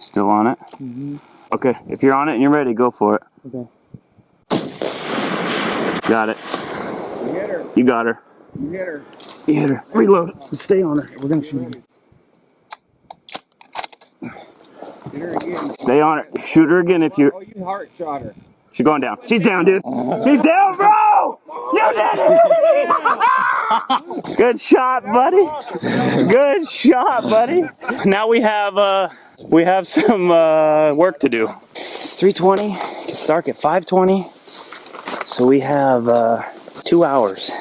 Still on it? Mm-hmm. Okay, if you're on it and you're ready, go for it. Okay. Got it. You hit her. You got her. You hit her. You hit her. Reload. Stay on her. We're gonna shoot her. Hit her again. Stay on her. Shoot her again if you. Oh, you heart shot her. She's going down. She's down, dude. She's down, bro! You did it! Good shot, buddy. Good shot, buddy. Now we have some work to do. It's 3:20. It's dark at 5:20. So we have 2 hours.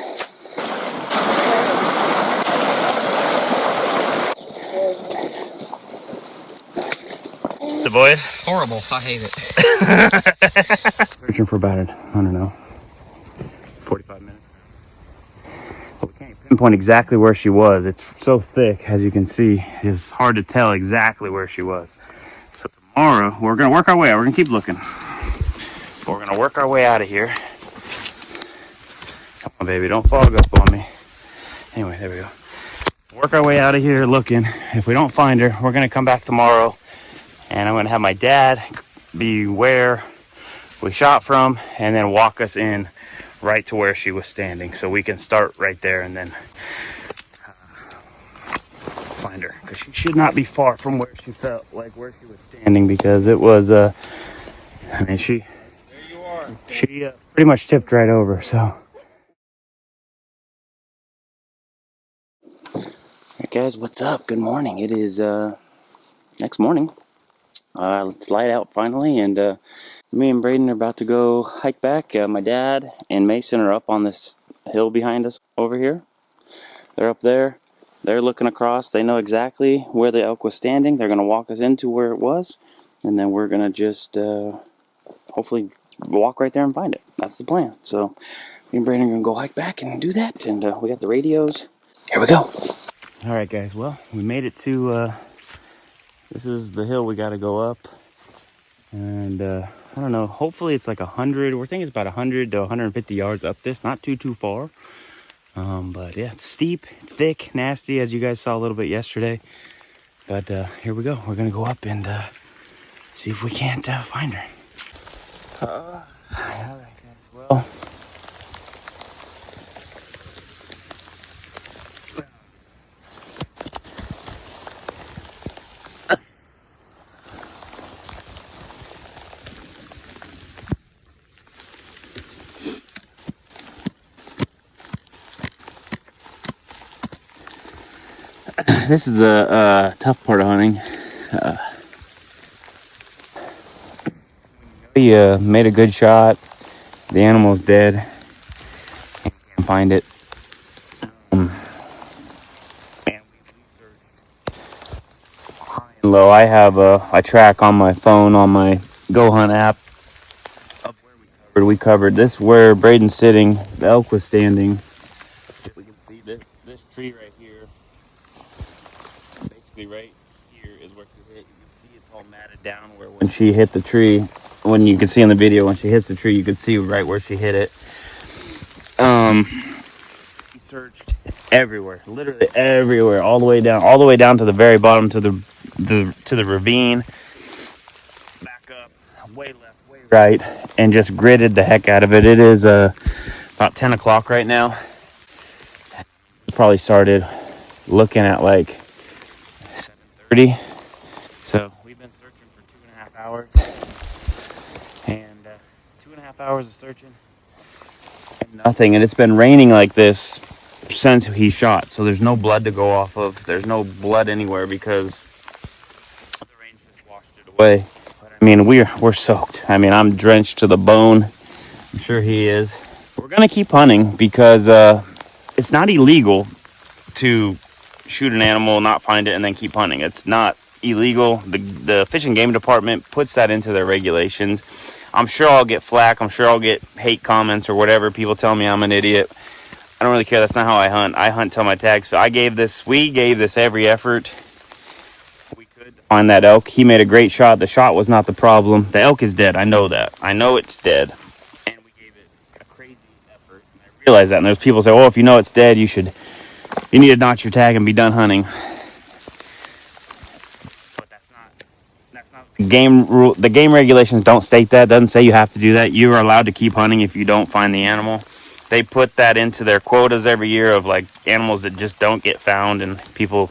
The boy? Horrible. I hate it. Searching for about, I don't know, 45 minutes. But we can't pinpoint exactly where she was. It's so thick, as you can see. It's hard to tell exactly where she was. So tomorrow, we're going to work our way out. We're going to keep looking. But we're going to work our way out of here. Come on, baby. Don't fog up on me. Anyway, there we go. Work our way out of here looking. If we don't find her, we're going to come back tomorrow. And I'm going to have my dad be where we shot from and then walk us in right to where she was standing. So we can start right there and then find her. Because she should not be far from where she felt like where she was standing, because it was, I mean, she pretty much tipped right over, so. Alright guys, what's up? Good morning. It is next morning. It's light out finally, and me and Braden are about to go hike back. My dad and Mason are up on this hill behind us over here. They're up there. They're looking across. They know exactly where the elk was standing. They're going to walk us into where it was, and then we're going to just hopefully walk right there and find it. That's the plan. So me and Braden are going to go hike back and do that, and we got the radios. Here we go. Alright guys, well, we made it to, this is the hill we got to go up, and I don't know, hopefully it's like 100, we're thinking it's about 100 to 150 yards up this, not too far, but yeah, it's steep, thick, nasty, as you guys saw a little bit yesterday, but here we go, we're going to go up and see if we can't find her. Alright guys, well, this is the tough part of hunting. We made a good shot. The animal's dead. Can't find it. Man, we searched high and low. I have a track on my phone on my Go Hunt app of where we covered. This where Braden's sitting. The elk was standing. We can see this tree right here. Basically right here is where she hit. You can see it's all matted down where when she hit the tree, when you can see in the video when she hits the tree, you can see right where she hit it. We searched everywhere, literally everywhere, all the way down to the very bottom, to the ravine, back up, way left, way right, and just gridded the heck out of it. It is about 10 o'clock right now. Probably started looking at like 7:30. So we've been searching for 2.5 hours, and 2.5 hours of searching and nothing. And it's been raining like this since he shot, so there's no blood to go off of. There's no blood anywhere because the rain just washed it away. But I mean, we're soaked. I mean, I'm drenched to the bone. I'm sure he is. We're gonna keep hunting because it's not illegal to shoot an animal, not find it, and then keep hunting. It's not illegal. The Fish and Game Department puts that into their regulations. I'm sure I'll get flack. I'm sure I'll get hate comments or whatever. People tell me I'm an idiot. I don't really care. That's not how I hunt. I hunt till my tags. We gave this every effort we could to find that elk. He made a great shot. The shot was not the problem. The elk is dead. I know that. I know it's dead. And we gave it a crazy effort. And I realize that. And there's people say, oh, if you know it's dead, you need to notch your tag and be done hunting. But that's not the game regulations don't state that. Doesn't say you have to do that. You are allowed to keep hunting if you don't find the animal. They put that into their quotas every year of like animals that just don't get found, and people,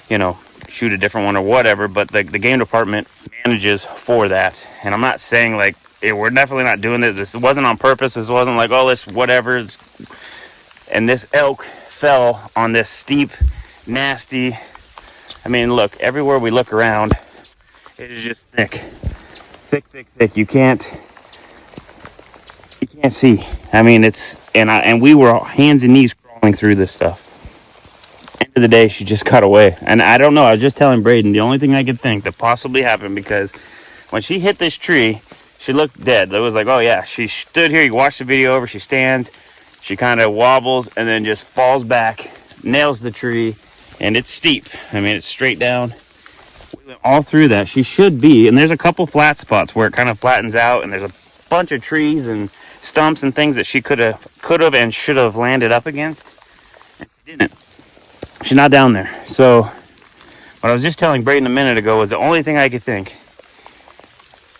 you know, shoot a different one or whatever. But the game department manages for that. And I'm not saying like we're definitely not doing this. This wasn't on purpose. This wasn't like, oh, let's whatever. And this elk fell on this steep, nasty. I mean, look, everywhere we look around, it is just thick. Thick. You can't see. I mean, it's and we were hands and knees crawling through this stuff. End of the day, she just got away, and I don't know. I was just telling Braden the only thing I could think that possibly happened, because when she hit this tree, she looked dead. It was like, oh yeah, she stood here. You watch the video over. She stands, she kind of wobbles, and then just falls back, nails the tree, and it's steep. I mean, it's straight down. We went all through that. She should be, and there's a couple flat spots where it kind of flattens out, and there's a bunch of trees and stumps and things that she could have and should have landed up against, and she didn't. She's not down there. So what I was just telling Braden a minute ago was the only thing I could think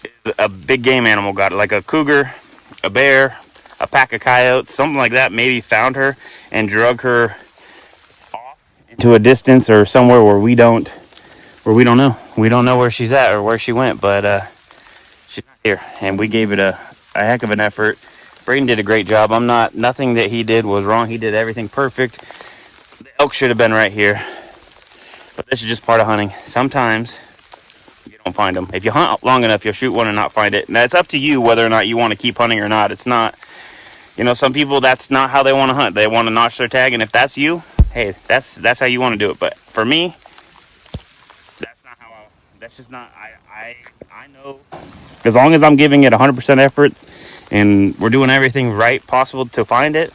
is a big game animal got it, like a cougar, a bear, a pack of coyotes, something like that, maybe found her and drug her off into a distance or somewhere where we don't know. We don't know where she's at or where she went, but she's not here. And we gave it a heck of an effort. Braden did a great job. Nothing that he did was wrong. He did everything perfect. The elk should have been right here. But this is just part of hunting. Sometimes you don't find them. If you hunt long enough, you'll shoot one and not find it. Now, it's up to you whether or not you want to keep hunting or not. It's not, some people, that's not how they want to hunt. They want to notch their tag. And if that's you, hey, that's how you want to do it. But for me, that's just not, I know as long as I'm giving it 100% effort and we're doing everything right possible to find it,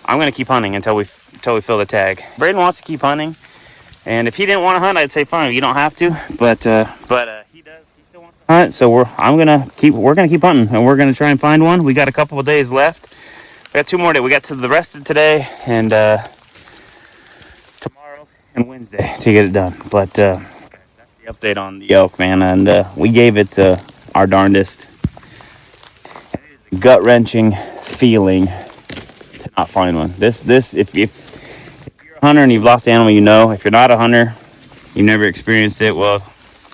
I'm going to keep hunting until we fill the tag. Braden wants to keep hunting, and if he didn't want to hunt, I'd say fine, you don't have to, but he does. He still wants to hunt, so we're gonna keep hunting, and we're gonna try and find one. We got a couple of days left. We got 2 more days. We got to the rest of today and tomorrow and Wednesday to get it done. But that's the update on the elk, man, and we gave it our darndest. It is a gut-wrenching feeling to not find one. This if you're a hunter and you've lost an animal, if you're not a hunter, you've never experienced it, well,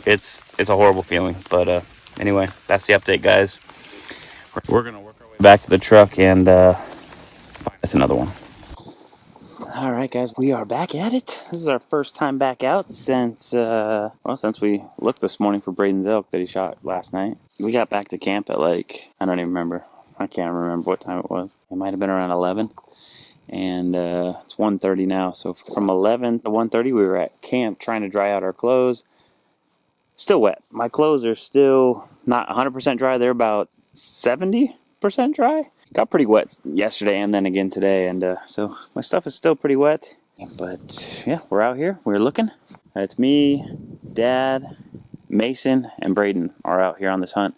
it's a horrible feeling. But anyway, that's the update, guys. We're gonna work our way back to the truck and find us another one. All right, guys, we are back at it. This is our first time back out since we looked this morning for Braden's elk that he shot last night. We got back to camp at like, I don't even remember. I can't remember what time it was. It might have been around 11. And it's 1:30 now. So from 11 to 1:30, we were at camp trying to dry out our clothes. Still wet. My clothes are still not 100% dry. They're about 70% dry. Got pretty wet yesterday and then again today, and so my stuff is still pretty wet. But yeah, we're out here. We're looking. It's me, Dad, Mason, and Braden are out here on this hunt.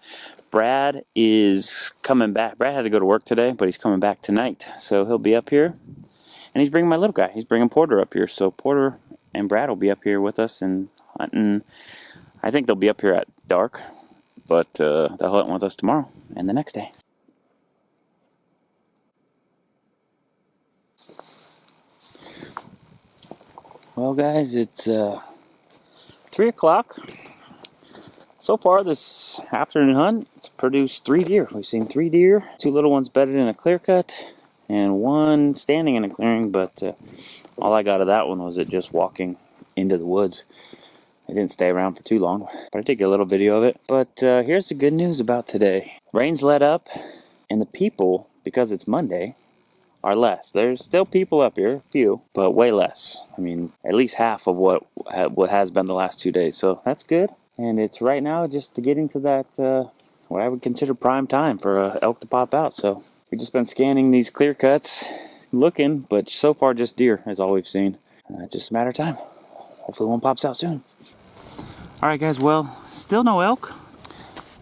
Brad is coming back. Brad had to go to work today, but he's coming back tonight, so he'll be up here. And he's bringing my little guy. He's bringing Porter up here, so Porter and Brad will be up here with us and hunting. I think they'll be up here at dark, but they'll hunt with us tomorrow and the next day. Well, guys, it's 3 o'clock. So far this afternoon hunt, it's produced 3 deer. We've seen 3 deer, 2 little ones bedded in a clear cut, and 1 standing in a clearing, but all I got of that one was it just walking into the woods. It didn't stay around for too long, but I did get a little video of it. But here's the good news about today. Rain's let up, and the people, because it's Monday, are less. There's still people up here, a few, but way less. I mean, at least half of what has been the last 2 days, so that's good. And it's right now just getting to that, what I would consider prime time for elk to pop out. So we've just been scanning these clear cuts, looking, but so far just deer is all we've seen. Just a matter of time. Hopefully one pops out soon. Alright guys, well, still no elk.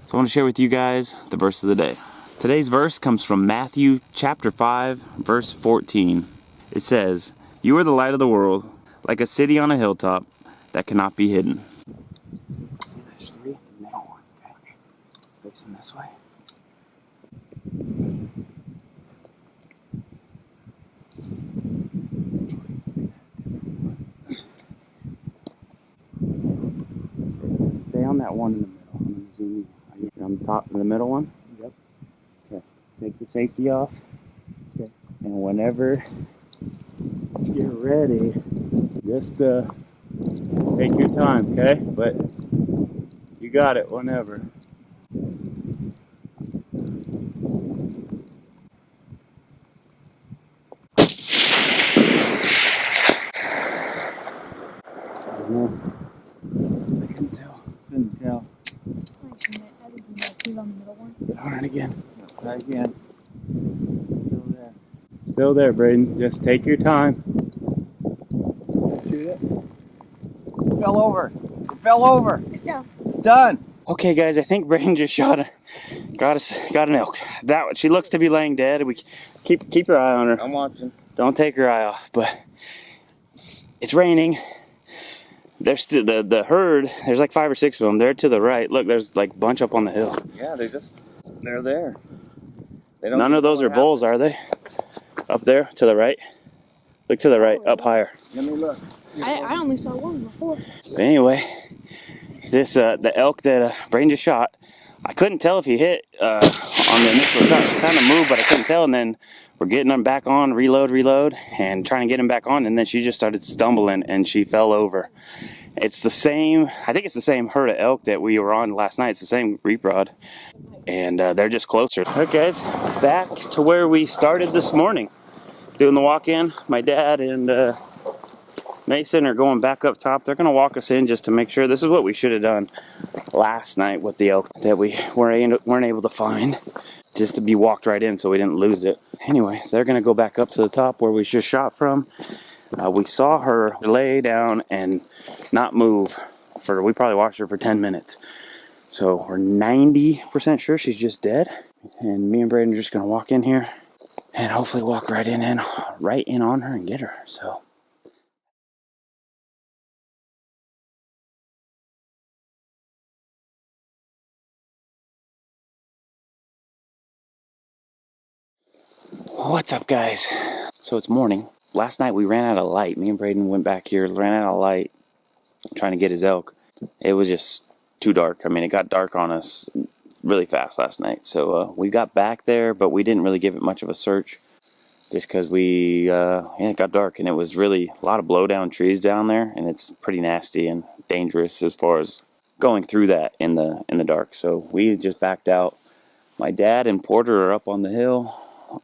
So I want to share with you guys the verse of the day. Today's verse comes from Matthew chapter 5, verse 14. It says, "You are the light of the world, like a city on a hilltop that cannot be hidden." See, there's 3 in the middle one. facing this way. Stay on that one in the middle. I'm gonna zoom in. On the top of the middle one? Yep. Okay. Take the safety off. Okay. And whenever you're ready, just take your time, okay? But you got it whenever. I couldn't tell. Couldn't tell. All right, again. Try again. Still there. Still there, Braden. Just take your time. Shoot it. It fell over. It fell over. It's down. It's done. Okay, guys. I think Braden just got an elk. She looks to be laying dead. We keep your eye on her. I'm watching. Don't take your eye off. But it's raining. There's still the herd. There's like 5 or 6 of them. They're to the right. Look, there's like a bunch up on the hill. Yeah, they're there. They don't None of those are bulls, are they? Up there to the right. Look to the right, up higher. Let me look. I only saw one before. But anyway, this the elk that Braden just shot, I couldn't tell if he hit on the initial shot. She kind of moved, but I couldn't tell. And then we're getting him back on, reload, and trying to get him back on. And then she just started stumbling, and she fell over. It's the same, I think it's the same herd of elk that we were on last night. It's the same reprod. And they're just closer. All right, guys, back to where we started this morning. Doing the walk-in. My dad and Mason are going back up top. They're going to walk us in just to make sure. This is what we should have done last night with the elk that we weren't able to find. Just to be walked right in so we didn't lose it. Anyway, they're going to go back up to the top where we just shot from. We saw her lay down and not move. We probably watched her for 10 minutes. So we're 90% sure she's just dead. And me and Braden are just going to walk in here and hopefully walk right in on her and get her. So. What's up, guys? So it's morning. Last night we ran out of light. Me and Braden went back here, ran out of light, trying to get his elk. It was just too dark. I mean, it got dark on us really fast last night. So we got back there, but we didn't really give it much of a search just because it got dark, and it was really a lot of blow-down trees down there, and it's pretty nasty and dangerous as far as going through that in the dark. So we just backed out. My dad and Porter are up on the hill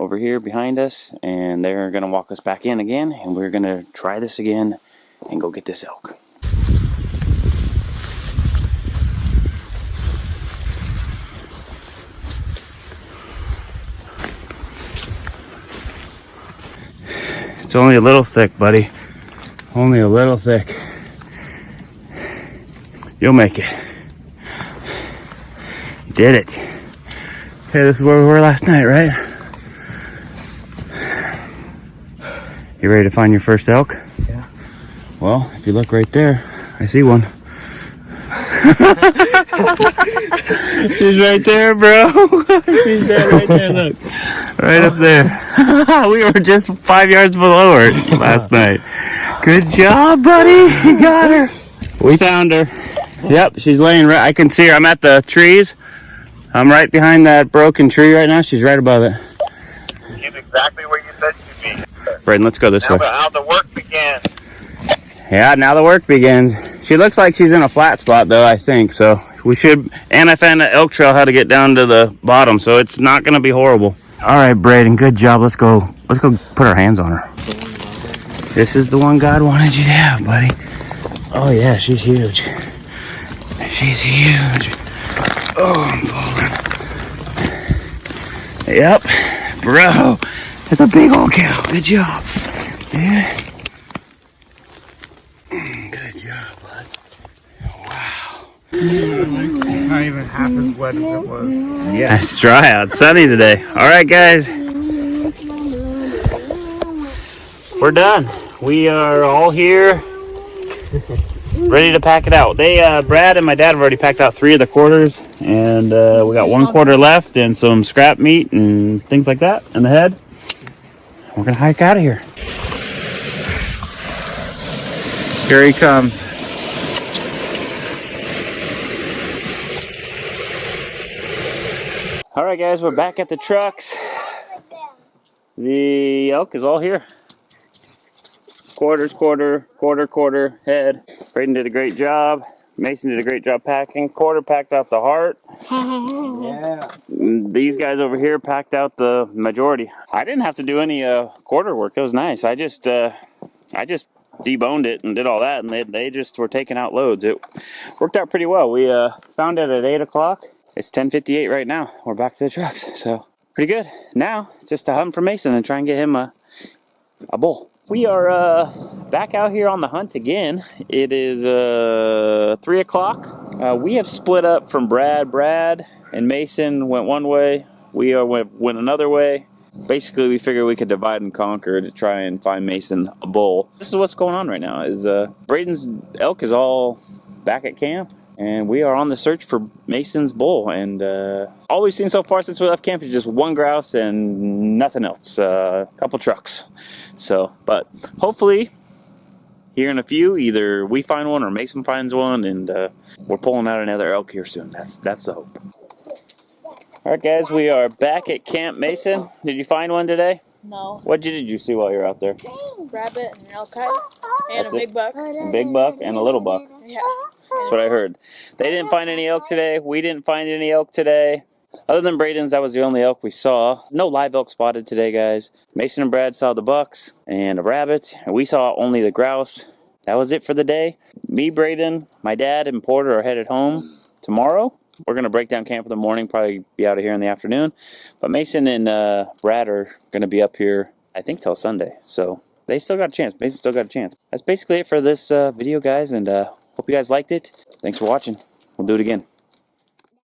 over here behind us, and they're gonna walk us back in again, and we're gonna try this again and go get this elk. It's only a little thick, buddy. Only a little thick. You'll make it. You did it. Okay, this is where we were last night, right? You ready to find your first elk? Yeah. Well, if you look right there, I see one. She's right there, bro. She's dead right there, look. Right up there. We were just 5 yards below her last night. Good job, buddy. You got her. We found her. Yep, she's laying right. I can see her. I'm at the trees. I'm right behind that broken tree right now. She's right above it. She's exactly where you said she'd be. Braden, let's go this way. Now the work begins. Yeah, now the work begins. She looks like she's in a flat spot, though, I think. So we should, and I found the elk trail how to get down to the bottom, so it's not going to be horrible. All right, Braden, good job. Let's go put our hands on her. This is the one God wanted you to have, buddy. Oh, yeah, she's huge. She's huge. Oh, I'm falling. Yep, bro. That's a big old cow. Good job. Yeah. Good job, bud. Wow. It's not even half as wet as it was. Yeah, it's dry out. Sunny today. All right, guys. We're done. We are all here. Ready to pack it out. They, Brad and my dad have already packed out 3 of the quarters, and we got 1 quarter left and some scrap meat and things like that in the head. We're gonna hike out of here. Here he comes. All right, guys, we're back at the trucks. The elk is all here. Quarters, quarter, head. Braden did a great job. Mason did a great job packing. Quarter packed out the heart. Yeah. These guys over here packed out the majority. I didn't have to do any quarter work. It was nice. I just deboned it and did all that, and they just were taking out loads. It worked out pretty well. We found it at 8 o'clock. It's 10:58 right now. We're back to the trucks, so pretty good. Now, just to hunt for Mason and try and get him a bull. We are back out here on the hunt again. It is 3 o'clock. We have split up from Brad. Brad and Mason went one way. We went another way. Basically, we figured we could divide and conquer to try and find Mason a bull. This is what's going on right now. Is Braden's elk is all back at camp, and we are on the search for Mason's bull. And all we've seen so far since we left camp is just 1 grouse and nothing else. A couple trucks. So, but hopefully, here in a few, either we find one or Mason finds one, and we're pulling out another elk here soon. That's the hope. All right, guys, we are back at Camp Mason. Did you find one today? No. What did you see while you were out there? Rabbit and an elk head and That's a it? big buck. A big buck and a little buck. Yeah. That's what I heard. They didn't find any elk today. We didn't find any elk today. Other than Braden's, that was the only elk we saw. No live elk spotted today, guys. Mason and Brad saw the bucks and a rabbit, and we saw only the grouse. That was it for the day. Me, Braden, my dad, and Porter are headed home tomorrow. We're going to break down camp in the morning, probably be out of here in the afternoon. But Mason and Brad are going to be up here, I think, till Sunday. So they still got a chance. Mason still got a chance. That's basically it for this video, guys, and hope you guys liked it. Thanks for watching. We'll do it again.